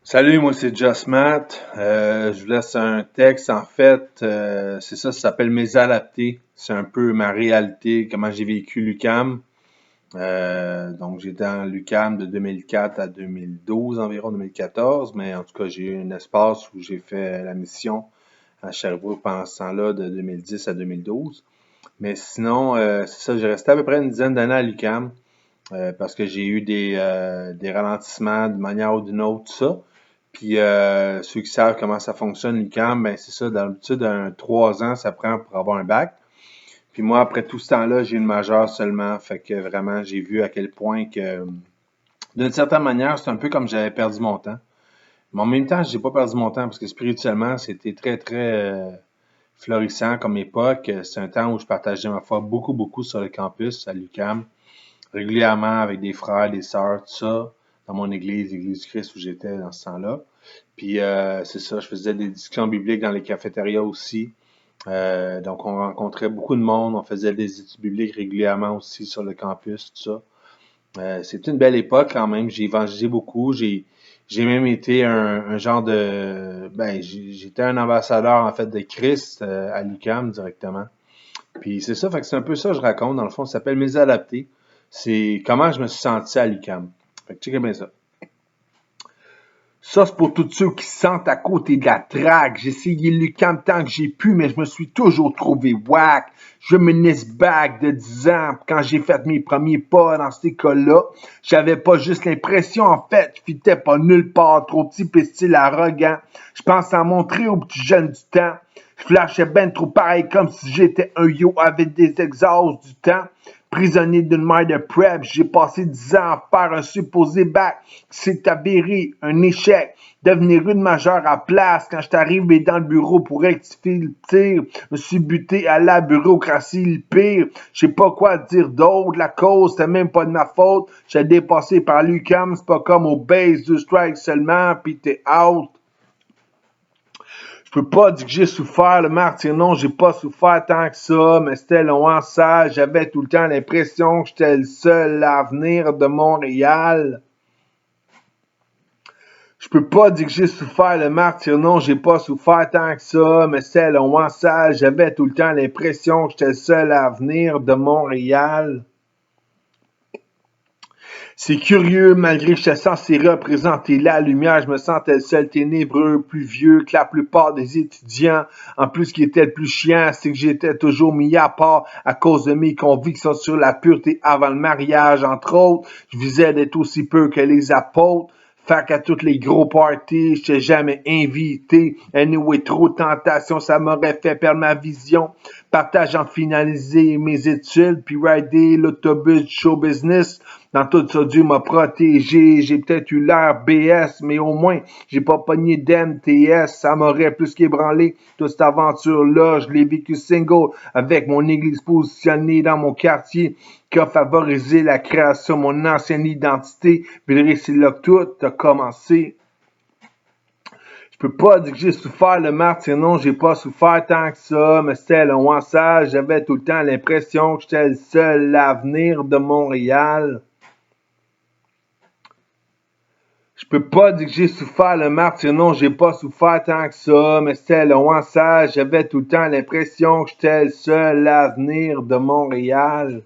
Salut, moi c'est Just Matt. Je vous laisse un texte. En fait, c'est ça s'appelle Mes adaptés. C'est un peu ma réalité, comment j'ai vécu l'UQAM. Donc j'étais dans l'UQAM de 2004 à 2012, environ 2014, mais en tout cas j'ai eu un espace où j'ai fait la mission à Sherbrooke pendant ce temps-là de 2010 à 2012. Mais sinon, c'est ça, j'ai resté à peu près une dizaine d'années à l'UQAM parce que j'ai eu des ralentissements de manière ou d'une autre, tout ça. Puis ceux qui savent comment ça fonctionne, l'UQAM, ben c'est ça, d'habitude, 3 ans, ça prend pour avoir un bac. Puis moi, après tout ce temps-là, j'ai une majeure seulement. Fait que vraiment, j'ai vu à quel point que, d'une certaine manière, c'est un peu comme j'avais perdu mon temps. Mais en même temps, j'ai pas perdu mon temps parce que spirituellement, c'était très, très florissant comme époque. C'est un temps où je partageais ma foi beaucoup, beaucoup sur le campus à l'UQAM, régulièrement avec des frères, des sœurs, tout ça, dans mon église, l'Église du Christ où j'étais dans ce temps-là. Puis c'est ça, je faisais des discussions bibliques dans les cafétérias aussi. Donc on rencontrait beaucoup de monde, on faisait des études bibliques régulièrement aussi sur le campus, tout ça. C'était une belle époque quand même, j'ai évangélisé beaucoup, j'ai même été un genre de j'étais un ambassadeur en fait de Christ à l'UQAM directement. Puis c'est ça, fait que c'est un peu ça que je raconte, dans le fond, ça s'appelle Mes adaptés. C'est comment je me suis senti à l'UQAM. Fait que checkez bien ça. Ça, c'est pour tous ceux qui se sentent à côté de la traque. J'ai essayé l'UQAM tant que j'ai pu, mais je me suis toujours trouvé whack. Je me back de 10 ans. Quand j'ai fait mes premiers pas dans cette école-là, j'avais pas juste l'impression, en fait, je fitais pas nulle part, trop petit pis style arrogant. Je pense à montrer aux petits jeunes du temps. Je flashais ben trop pareil comme si j'étais un yo avec des exhausts du temps. Prisonnier d'une mère de prep, j'ai passé 10 ans à faire un supposé bac. C'est avéré un échec. Devenir une majeure à place quand je suis arrivé dans le bureau pour rectifier le tir. Me suis buté à la bureaucratie, le pire. Je sais pas quoi dire d'autre. La cause, c'était même pas de ma faute. J'ai dépassé par l'UQAM, c'est pas comme au base du strike seulement, pis t'es out. Je peux pas dire que j'ai souffert le martyr, non, j'ai pas souffert tant que ça, mais c'était long en salle, j'avais tout le temps l'impression que j'étais le seul à venir de Montréal. Je peux pas dire que j'ai souffert le martyr, non, j'ai pas souffert tant que ça, mais c'était long en salle, j'avais tout le temps l'impression que j'étais le seul à venir de Montréal. C'est curieux, malgré que j'étais censé représenter la lumière, je me sentais le seul ténébreux, plus vieux que la plupart des étudiants. En plus, ce qui était le plus chiant, c'est que j'étais toujours mis à part à cause de mes convictions sur la pureté avant le mariage, entre autres. Je visais d'être aussi peu que les apôtres. Fait qu'à tous les gros parties, je t'ai jamais invité. Anyway, trop de tentation, ça m'aurait fait perdre ma vision. Partageant finaliser mes études, puis rider l'autobus du show business. Dans tout ça, Dieu m'a protégé. J'ai peut-être eu l'air BS, mais au moins, j'ai pas pogné d'MTS. Ça m'aurait plus qu'ébranlé. Toute cette aventure-là, je l'ai vécu single avec mon église positionnée dans mon quartier qui a favorisé la création de mon ancienne identité. Puis c'est là que tout a commencé. Je peux pas dire que j'ai souffert le martyr, non, j'ai pas souffert tant que ça, mais c'était long en salle, j'avais tout le temps l'impression que j'étais le seul à venir de Montréal. Je peux pas dire que j'ai souffert le martyr, non, j'ai pas souffert tant que ça, mais c'était long en salle, j'avais tout le temps l'impression que j'étais le seul à venir de Montréal.